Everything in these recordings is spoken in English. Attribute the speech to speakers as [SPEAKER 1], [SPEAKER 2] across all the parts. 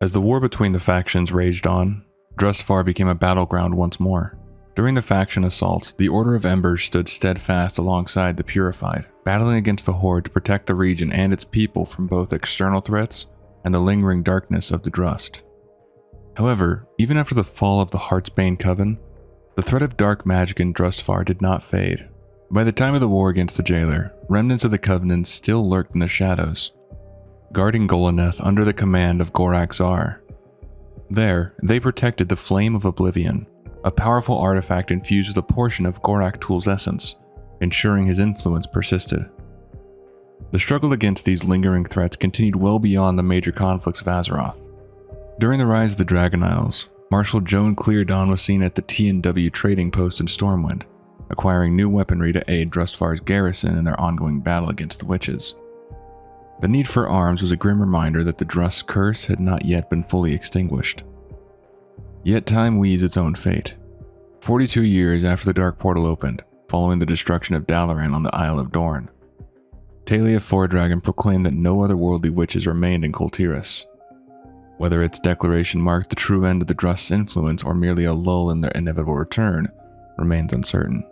[SPEAKER 1] As the war between the factions raged on, Drustvar became a battleground once more. During the faction assaults, the Order of Embers stood steadfast alongside the Purified, battling against the Horde to protect the region and its people from both external threats and the lingering darkness of the Drust. However, even after the fall of the Heartsbane Coven, the threat of dark magic in Drustvar did not fade. By the time of the war against the Jailer, remnants of the Covenant still lurked in the shadows, guarding Gol'Balar under the command of Gorak Tul. There, they protected the Flame of Oblivion, a powerful artifact infused with a portion of Gorak Tul's essence, ensuring his influence persisted. The struggle against these lingering threats continued well beyond the major conflicts of Azeroth. During the rise of the Dragon Isles, Marshal Joan Cleardawn was seen at the T&W trading post in Stormwind, acquiring new weaponry to aid Drustvar's garrison in their ongoing battle against the witches. The need for arms was a grim reminder that the Drust's curse had not yet been fully extinguished. Yet time weaves its own fate. 42 years after the Dark Portal opened, following the destruction of Dalaran on the Isle of Dorne, Talia Fordragon proclaimed that no otherworldly witches remained in Kul Tiras. Whether its declaration marked the true end of the Drust's influence or merely a lull in their inevitable return remains uncertain.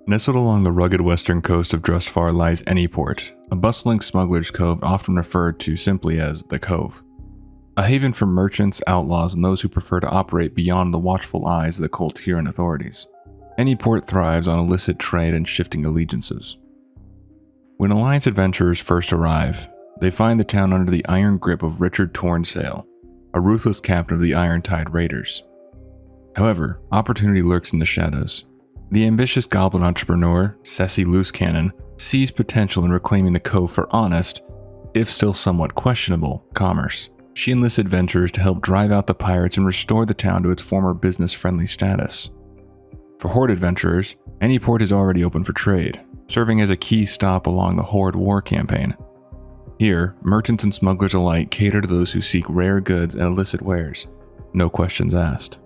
[SPEAKER 1] Nestled along the rugged western coast of Drustvar lies Anyport, a bustling smuggler's cove often referred to simply as the Cove. A haven for merchants, outlaws, and those who prefer to operate beyond the watchful eyes of the Kul Tiran authorities. Anyport thrives on illicit trade and shifting allegiances. When Alliance adventurers first arrive, they find the town under the iron grip of Richard Tornsail, a ruthless captain of the Irontide Raiders. However, opportunity lurks in the shadows. The ambitious goblin entrepreneur, Ceci Loosecannon, sees potential in reclaiming the Cove for honest, if still somewhat questionable, commerce. She enlists adventurers to help drive out the pirates and restore the town to its former business-friendly status. For Horde adventurers, Anyport is already open for trade, serving as a key stop along the Horde war campaign. Here, merchants and smugglers alike cater to those who seek rare goods and illicit wares, no questions asked.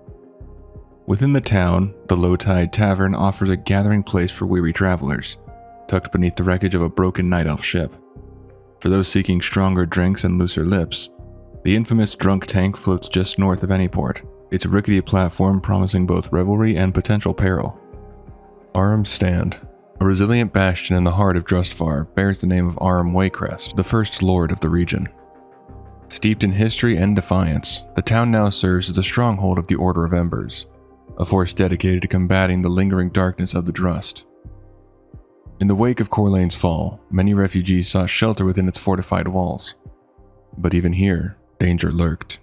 [SPEAKER 1] Within the town, the Low Tide Tavern offers a gathering place for weary travelers, tucked beneath the wreckage of a broken night elf ship. For those seeking stronger drinks and looser lips, the infamous Drunk Tank floats just north of Anyport, its rickety platform promising both revelry and potential peril. Armstand, a resilient bastion in the heart of Drustvar, bears the name of Waycrest, the first lord of the region. Steeped in history and defiance, the town now serves as a stronghold of the Order of Embers, a force dedicated to combating the lingering darkness of the Drust. In the wake of Corlain's fall, many refugees sought shelter within its fortified walls. But even here, danger lurked.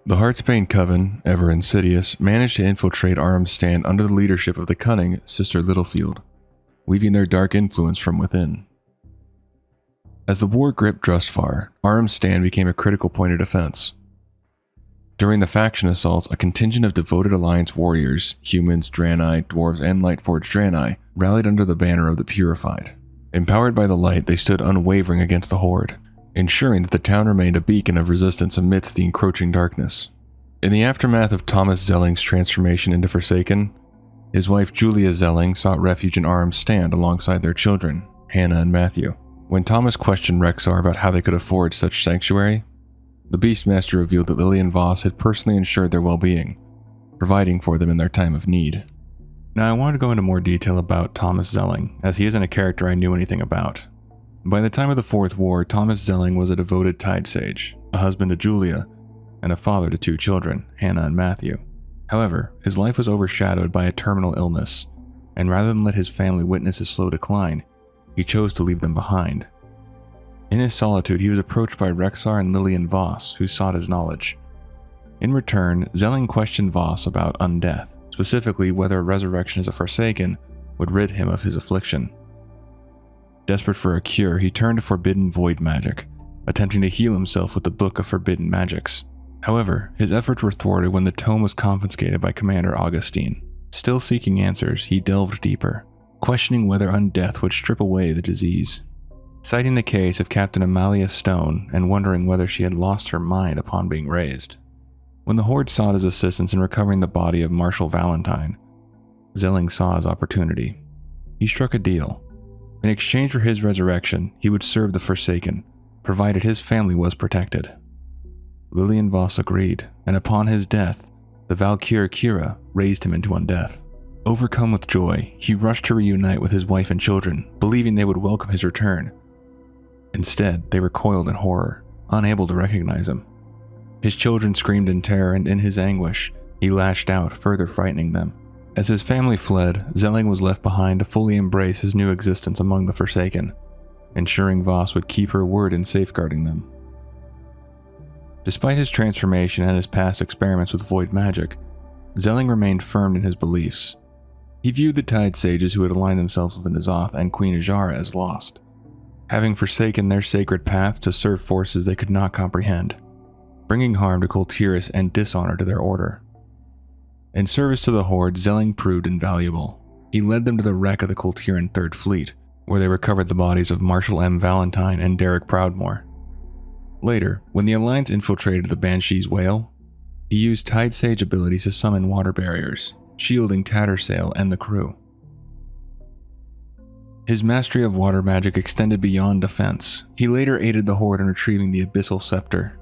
[SPEAKER 1] The Heartsbane Coven, ever insidious, managed to infiltrate Armstand under the leadership of the cunning Sister Littlefield, weaving their dark influence from within. As the war gripped Drustvar, Armstand became a critical point of defense. During the faction assaults, a contingent of devoted Alliance warriors, humans, Draenei, dwarves, and Lightforged Draenei, rallied under the banner of the Purified. Empowered by the light, they stood unwavering against the Horde, ensuring that the town remained a beacon of resistance amidst the encroaching darkness. In the aftermath of Thomas Zeling's transformation into Forsaken, his wife Julia Zeling sought refuge in Armstand alongside their children, Hannah and Matthew. When Thomas questioned Rexxar about how they could afford such sanctuary, the Beastmaster revealed that Lillian Voss had personally ensured their well-being, providing for them in their time of need. Now I wanted to go into more detail about Thomas Zeling, as he isn't a character I knew anything about. By the time of the Fourth War, Thomas Zeling was a devoted Tide Sage, a husband to Julia, and a father to 2 children, Hannah and Matthew. However, his life was overshadowed by a terminal illness, and rather than let his family witness his slow decline, he chose to leave them behind. In his solitude, he was approached by Rexxar and Lillian Voss, who sought his knowledge. In return, Zeling questioned Voss about undeath, specifically whether resurrection as a Forsaken would rid him of his affliction. Desperate for a cure, he turned to forbidden void magic, attempting to heal himself with the Book of Forbidden Magics. However, his efforts were thwarted when the tome was confiscated by Commander Augustine. Still seeking answers, he delved deeper, questioning whether undeath would strip away the disease. Citing the case of Captain Amalia Stone and wondering whether she had lost her mind upon being raised. When the Horde sought his assistance in recovering the body of Marshal Valentine, Zeling saw his opportunity. He struck a deal. In exchange for his resurrection, he would serve the Forsaken, provided his family was protected. Lillian Voss agreed, and upon his death, the Valkyr Kira raised him into undeath. Overcome with joy, he rushed to reunite with his wife and children, believing they would welcome his return. Instead, they recoiled in horror, unable to recognize him. His children screamed in terror, and in his anguish, he lashed out, further frightening them. As his family fled, Zeling was left behind to fully embrace his new existence among the Forsaken, ensuring Voss would keep her word in safeguarding them. Despite his transformation and his past experiments with void magic, Zeling remained firm in his beliefs. He viewed the Tide Sages who had aligned themselves with N'Zoth and Queen Azshara as lost, having forsaken their sacred path to serve forces they could not comprehend, bringing harm to Kul Tiras and dishonor to their order. In service to the Horde, Zeling proved invaluable. He led them to the wreck of the Kul Tiran Third Fleet, where they recovered the bodies of Marshal M. Valentine and Derek Proudmoore. Later, when the Alliance infiltrated the Banshee's Whale, he used Tide Sage abilities to summon water barriers, shielding Tattersail and the crew. His mastery of water magic extended beyond defense. He later aided the Horde in retrieving the Abyssal Scepter.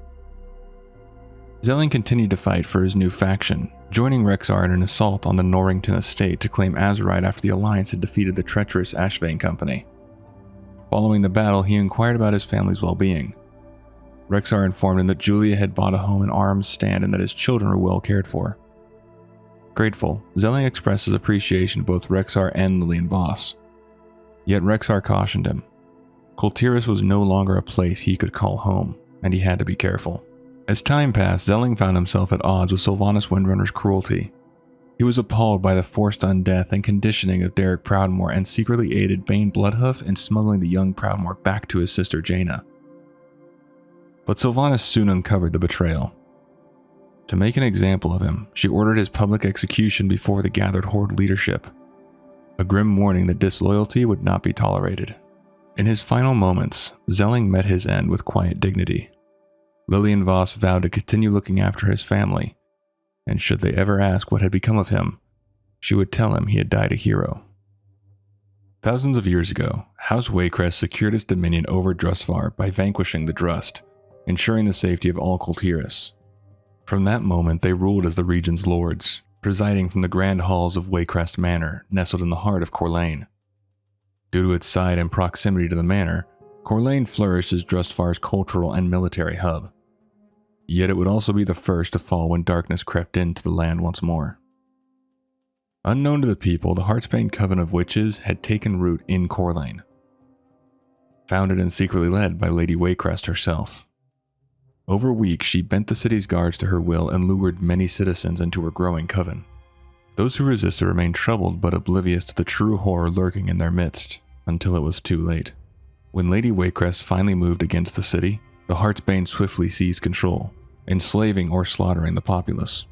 [SPEAKER 1] Zeling continued to fight for his new faction, joining Rexxar in an assault on the Norrington estate to claim Azeroth after the Alliance had defeated the treacherous Ashvane Company. Following the battle, he inquired about his family's well-being. Rexxar informed him that Julia had bought a home in Armstand and that his children were well cared for. Grateful, Zeling expressed his appreciation to both Rexxar and Lillian Voss. Yet Rexxar cautioned him. Kul Tiras was no longer a place he could call home, and he had to be careful. As time passed, Zeling found himself at odds with Sylvanas Windrunner's cruelty. He was appalled by the forced undeath and conditioning of Derek Proudmoore and secretly aided Bane Bloodhoof in smuggling the young Proudmoore back to his sister Jaina. But Sylvanas soon uncovered the betrayal. To make an example of him, she ordered his public execution before the gathered Horde leadership, a grim warning that disloyalty would not be tolerated. In his final moments, Zeling met his end with quiet dignity. Lillian Voss vowed to continue looking after his family, and should they ever ask what had become of him, she would tell him he had died a hero. Thousands of years ago, House Waycrest secured its dominion over Drustvar by vanquishing the Drust, ensuring the safety of all Kul Tiras. From that moment, they ruled as the region's lords, presiding from the grand halls of Waycrest Manor, nestled in the heart of Corlain. Due to its site and proximity to the manor, Corlain flourished as Drustvar's cultural and military hub. Yet it would also be the first to fall when darkness crept into the land once more. Unknown to the people, the Heartsbane Coven of Witches had taken root in Corlain, founded and secretly led by Lady Waycrest herself. Over weeks, she bent the city's guards to her will and lured many citizens into her growing coven. Those who resisted remained troubled but oblivious to the true horror lurking in their midst, until it was too late. When Lady Waycrest finally moved against the city, the Heartsbane swiftly seized control, enslaving or slaughtering the populace.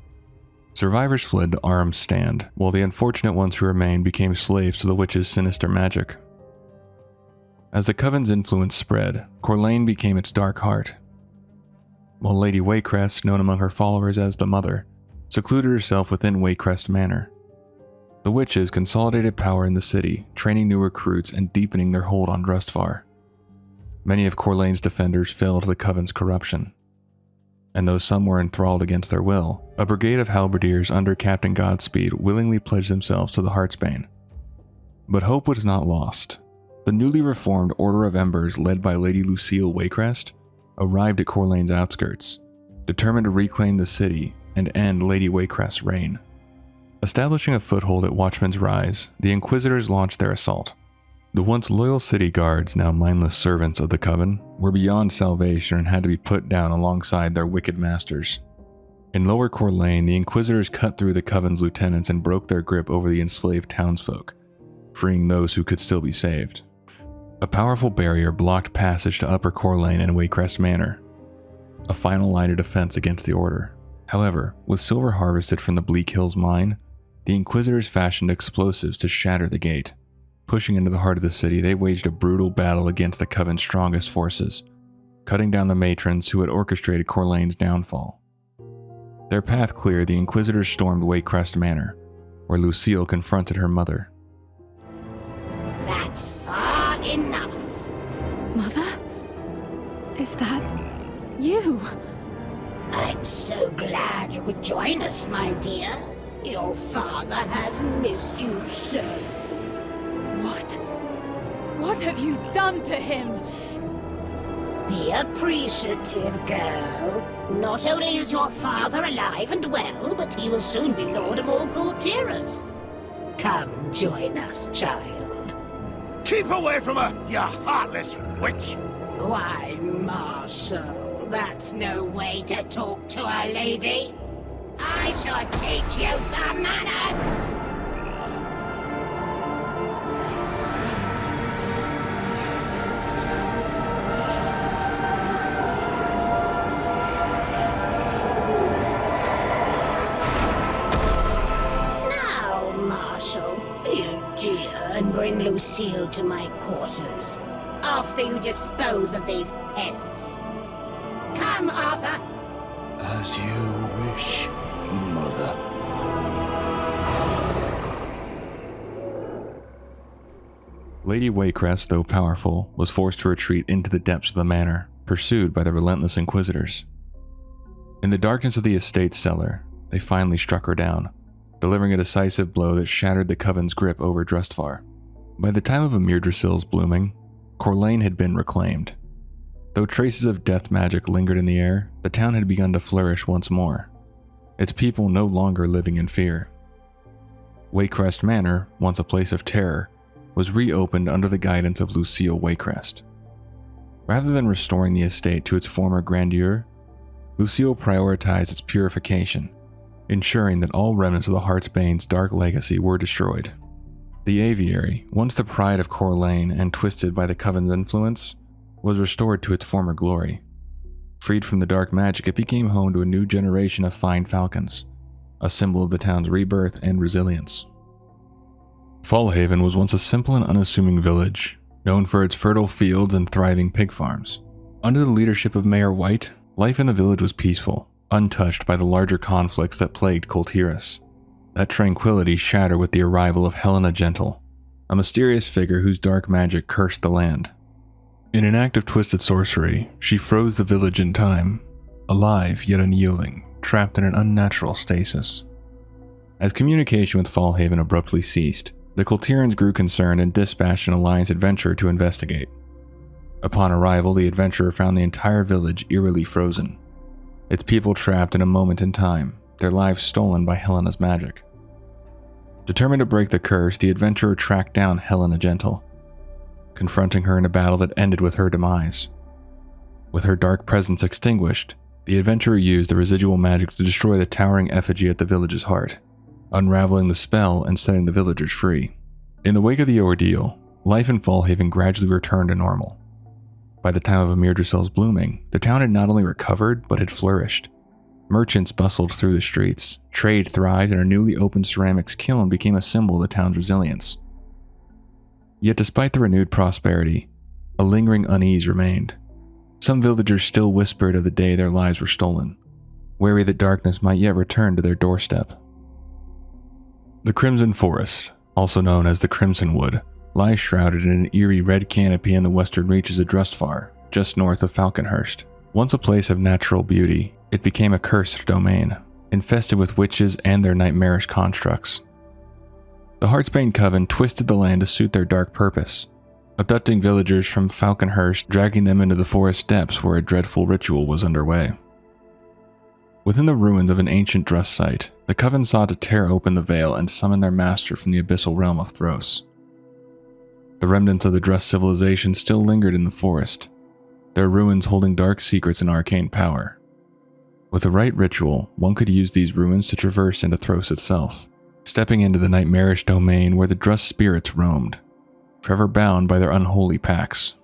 [SPEAKER 1] Survivors fled to Armstand, while the unfortunate ones who remained became slaves to the witch's sinister magic. As the Coven's influence spread, Corlain became its dark heart, while Lady Waycrest, known among her followers as the Mother, secluded herself within Waycrest Manor. The witches consolidated power in the city, training new recruits and deepening their hold on Drustvar. Many of Corlain's defenders fell to the Coven's corruption, and though some were enthralled against their will, a brigade of halberdiers under Captain Godspeed willingly pledged themselves to the Heartsbane. But hope was not lost. The newly reformed Order of Embers, led by Lady Lucille Waycrest, arrived at Corlain's outskirts, determined to reclaim the city and end Lady Waycrest's reign. Establishing a foothold at Watchman's Rise, the Inquisitors launched their assault. The once loyal city guards, now mindless servants of the Coven, were beyond salvation and had to be put down alongside their wicked masters. In Lower Corlain, the Inquisitors cut through the Coven's lieutenants and broke their grip over the enslaved townsfolk, freeing those who could still be saved. A powerful barrier blocked passage to Upper Corlain and Waycrest Manor, a final line of defense against the Order. However, with silver harvested from the Bleak Hills mine, the Inquisitors fashioned explosives to shatter the gate. Pushing into the heart of the city, they waged a brutal battle against the Coven's strongest forces, cutting down the matrons who had orchestrated Corlain's downfall. Their path cleared, the Inquisitors stormed Waycrest Manor, where Lucille confronted her mother.
[SPEAKER 2] That's far enough.
[SPEAKER 3] Mother? Is that you?
[SPEAKER 2] I'm so glad you could join us, my dear. Your father has missed you so.
[SPEAKER 3] What? What have you done to him?
[SPEAKER 2] Be appreciative, girl. Not only is your father alive and well, but he will soon be Lord of all Kul Tiras. Come join us, child.
[SPEAKER 4] Keep away from her, you heartless witch!
[SPEAKER 2] Why, Marshal, that's no way to talk to a lady. I shall teach you some manners. And bring Lucille to my quarters, after you dispose of these pests. Come, Arthur!
[SPEAKER 4] As you wish, Mother.
[SPEAKER 1] Lady Waycrest, though powerful, was forced to retreat into the depths of the manor, pursued by the relentless inquisitors. In the darkness of the estate's cellar, they finally struck her down, delivering a decisive blow that shattered the Coven's grip over Drustvar. By the time of Yggdrasil's blooming, Corlain had been reclaimed. Though traces of death magic lingered in the air, the town had begun to flourish once more, its people no longer living in fear. Waycrest Manor, once a place of terror, was reopened under the guidance of Lucille Waycrest. Rather than restoring the estate to its former grandeur, Lucille prioritized its purification, ensuring that all remnants of the Heartsbane's dark legacy were destroyed. The aviary, once the pride of Corlain and twisted by the Coven's influence, was restored to its former glory. Freed from the dark magic, it became home to a new generation of fine falcons, a symbol of the town's rebirth and resilience. Fallhaven was once a simple and unassuming village, known for its fertile fields and thriving pig farms. Under the leadership of Mayor White, life in the village was peaceful, untouched by the larger conflicts that plagued Kul Tiras. That tranquility shattered with the arrival of Helena Gentle, a mysterious figure whose dark magic cursed the land. In an act of twisted sorcery, she froze the village in time, alive yet unyielding, trapped in an unnatural stasis. As communication with Fallhaven abruptly ceased, the Kul Tirans grew concerned and dispatched an Alliance adventurer to investigate. Upon arrival, the adventurer found the entire village eerily frozen, its people trapped in a moment in time, their lives stolen by Helena's magic. Determined to break the curse, the adventurer tracked down Helena Gentle, confronting her in a battle that ended with her demise. With her dark presence extinguished, the adventurer used the residual magic to destroy the towering effigy at the village's heart, unraveling the spell and setting the villagers free. In the wake of the ordeal, life in Fallhaven gradually returned to normal. By the time of Yggdrasil's blooming, the town had not only recovered, but had flourished. Merchants bustled through the streets, trade thrived, and a newly opened ceramics kiln became a symbol of the town's resilience. Yet despite the renewed prosperity, a lingering unease remained. Some villagers still whispered of the day their lives were stolen, wary that darkness might yet return to their doorstep. The Crimson Forest, also known as the Crimsonwood, lies shrouded in an eerie red canopy in the western reaches of Drustvar, just north of Falconhurst. Once a place of natural beauty, it became a cursed domain, infested with witches and their nightmarish constructs. The Heartsbane Coven twisted the land to suit their dark purpose, abducting villagers from Falconhurst, dragging them into the forest depths where a dreadful ritual was underway. Within the ruins of an ancient Drust site, the Coven sought to tear open the veil and summon their master from the abyssal realm of Thros. The remnants of the Drust civilization still lingered in the forest, their ruins holding dark secrets and arcane power. With the right ritual, one could use these ruins to traverse into Thros itself, stepping into the nightmarish domain where the Drust spirits roamed, forever bound by their unholy pacts.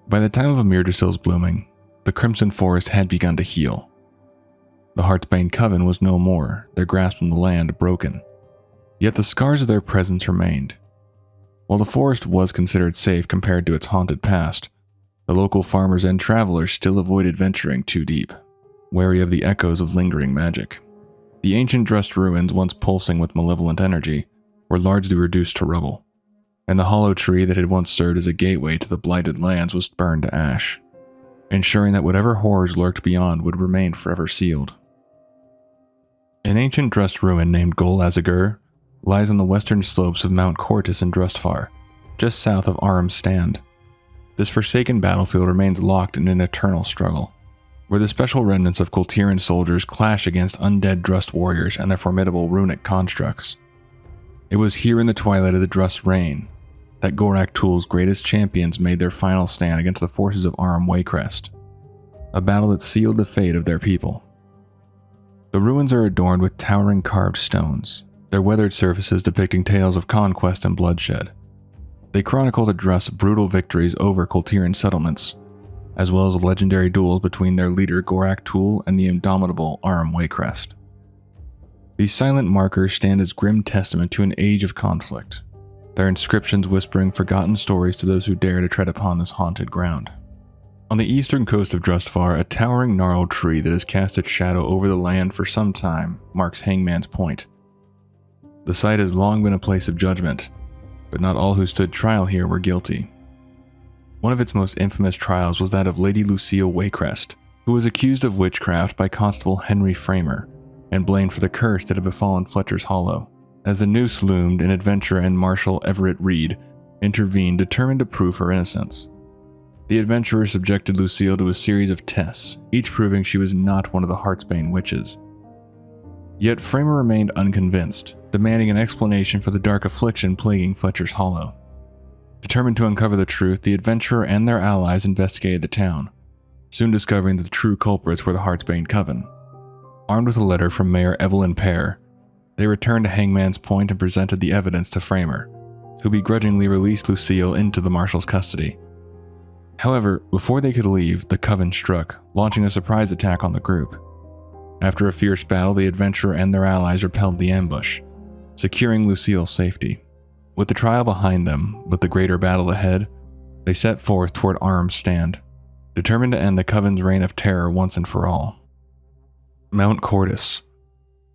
[SPEAKER 1] By the time of Yggdrasil's blooming, the Crimson Forest had begun to heal. The Heartsbane Coven was no more, their grasp on the land broken. Yet the scars of their presence remained. While the forest was considered safe compared to its haunted past, the local farmers and travelers still avoided venturing too deep, wary of the echoes of lingering magic. The ancient Drust ruins, once pulsing with malevolent energy, were largely reduced to rubble, and the hollow tree that had once served as a gateway to the blighted lands was burned to ash. ensuring that whatever horrors lurked beyond would remain forever sealed. An ancient Drust ruin named Gol'Balar lies on the western slopes of Mount Cortis in Drustvar, just south of Armstand. This forsaken battlefield remains locked in an eternal struggle, where the special remnants of Kul Tiras soldiers clash against undead Drust warriors and their formidable runic constructs. It was here in the twilight of the Drust's reign that Gorak Tul's greatest champions made their final stand against the forces of House Waycrest, a battle that sealed the fate of their people. The ruins are adorned with towering carved stones, their weathered surfaces depicting tales of conquest and bloodshed. They chronicle the Drust's brutal victories over Kul Tiran settlements, as well as legendary duels between their leader Gorak Tul and the indomitable House Waycrest. These silent markers stand as grim testament to an age of conflict, their inscriptions whispering forgotten stories to those who dare to tread upon this haunted ground. On the eastern coast of Drustvar, a towering gnarled tree that has cast its shadow over the land for some time marks Hangman's Point. The site has long been a place of judgment, but not all who stood trial here were guilty. One of its most infamous trials was that of Lady Lucille Waycrest, who was accused of witchcraft by Constable Henry Framer and blamed for the curse that had befallen Fletcher's Hollow. As the noose loomed, an adventurer and Marshal Everett Reed intervened, determined to prove her innocence. The adventurer subjected Lucille to a series of tests, each proving she was not one of the Heartsbane witches. Yet Framer remained unconvinced, demanding an explanation for the dark affliction plaguing Fletcher's Hollow. Determined to uncover the truth, the adventurer and their allies investigated the town, soon discovering that the true culprits were the Heartsbane Coven. Armed with a letter from Mayor Evelyn Pear, they returned to Hangman's Point and presented the evidence to Framer, who begrudgingly released Lucille into the Marshal's custody. However, before they could leave, the Coven struck, launching a surprise attack on the group. After a fierce battle, the adventurer and their allies repelled the ambush, securing Lucille's safety. With the trial behind them, but the greater battle ahead, they set forth toward Armstand, determined to end the Coven's reign of terror once and for all. Mount Cortis.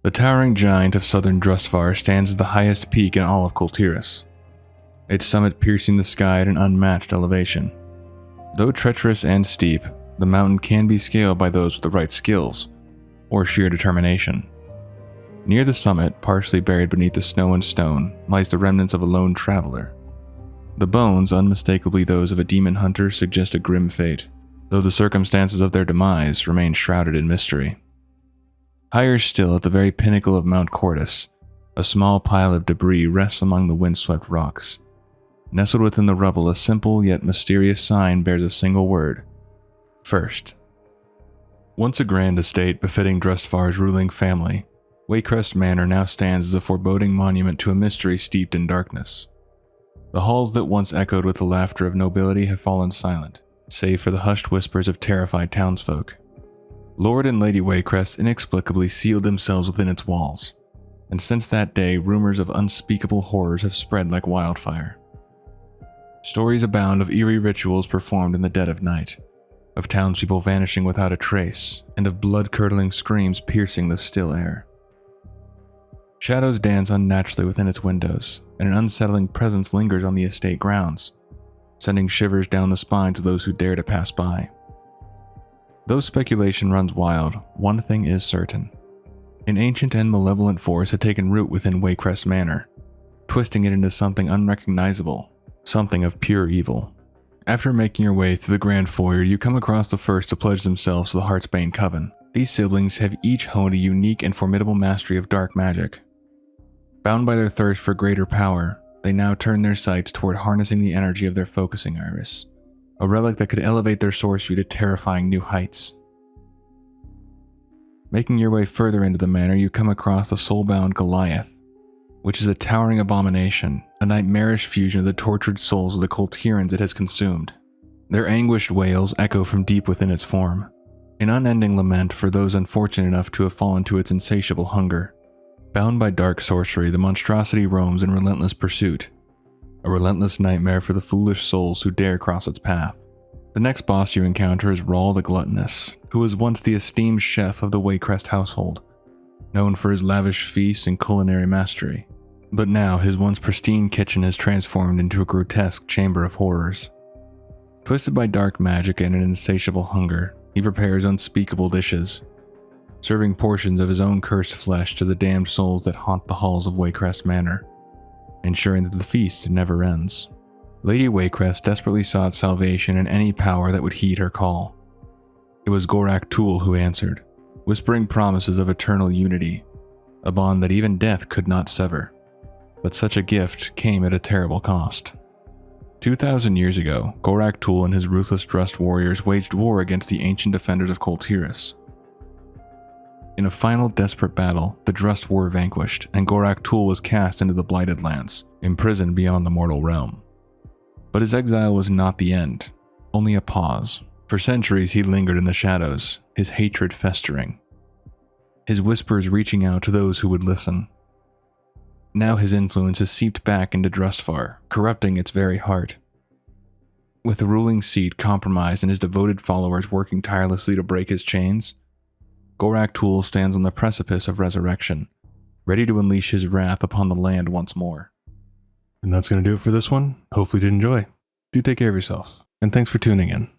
[SPEAKER 1] The towering giant of southern Drustvar stands as the highest peak in all of Kul Tiras, its summit piercing the sky at an unmatched elevation. Though treacherous and steep, the mountain can be scaled by those with the right skills, or sheer determination. Near the summit, partially buried beneath the snow and stone, lies the remnants of a lone traveler. The bones, unmistakably those of a demon hunter, suggest a grim fate, though the circumstances of their demise remain shrouded in mystery. Higher still, at the very pinnacle of Mount Cortis, a small pile of debris rests among the windswept rocks. Nestled within the rubble, a simple yet mysterious sign bears a single word: First. Once a grand estate befitting Drustvar's ruling family, Waycrest Manor now stands as a foreboding monument to a mystery steeped in darkness. The halls that once echoed with the laughter of nobility have fallen silent, save for the hushed whispers of terrified townsfolk. Lord and Lady Waycrest inexplicably sealed themselves within its walls, and since that day, rumors of unspeakable horrors have spread like wildfire. Stories abound of eerie rituals performed in the dead of night, of townspeople vanishing without a trace, and of blood-curdling screams piercing the still air. Shadows dance unnaturally within its windows, and an unsettling presence lingers on the estate grounds, sending shivers down the spines of those who dare to pass by. Though speculation runs wild, one thing is certain. An ancient and malevolent force had taken root within Waycrest Manor, twisting it into something unrecognizable, something of pure evil. After making your way through the grand foyer, you come across the first to pledge themselves to the Heartsbane Coven. These siblings have each honed a unique and formidable mastery of dark magic. Bound by their thirst for greater power, they now turn their sights toward harnessing the energy of their focusing iris, a relic that could elevate their sorcery to terrifying new heights. Making your way further into the manor, you come across the soul-bound Goliath, which is a towering abomination, a nightmarish fusion of the tortured souls of the Kul Tirans it has consumed. Their anguished wails echo from deep within its form, an unending lament for those unfortunate enough to have fallen to its insatiable hunger. Bound by dark sorcery, the monstrosity roams in relentless pursuit, a relentless nightmare for the foolish souls who dare cross its path. The next boss you encounter is Rawl the Gluttonous, who was once the esteemed chef of the Waycrest household, known for his lavish feasts and culinary mastery. But now his once pristine kitchen is transformed into a grotesque chamber of horrors. Twisted by dark magic and an insatiable hunger, he prepares unspeakable dishes, serving portions of his own cursed flesh to the damned souls that haunt the halls of Waycrest Manor, ensuring that the feast never ends. Lady Waycrest desperately sought salvation in any power that would heed her call. It was Gorak Tul who answered, whispering promises of eternal unity, a bond that even death could not sever. But such a gift came at a terrible cost. 2,000 years ago, Gorak Tul and his ruthless Drust warriors waged war against the ancient defenders of Kul Tiras. In a final desperate battle, the Drust were vanquished, and Gorak Tul was cast into the Blighted Lands, imprisoned beyond the mortal realm. But his exile was not the end, only a pause. For centuries he lingered in the shadows, his hatred festering, his whispers reaching out to those who would listen. Now his influence has seeped back into Drustvar, corrupting its very heart. With the ruling seat compromised and his devoted followers working tirelessly to break his chains, Gorak Tul stands on the precipice of resurrection, ready to unleash his wrath upon the land once more. And that's going to do it for this one. Hopefully you did enjoy. Do take care of yourself, and thanks for tuning in.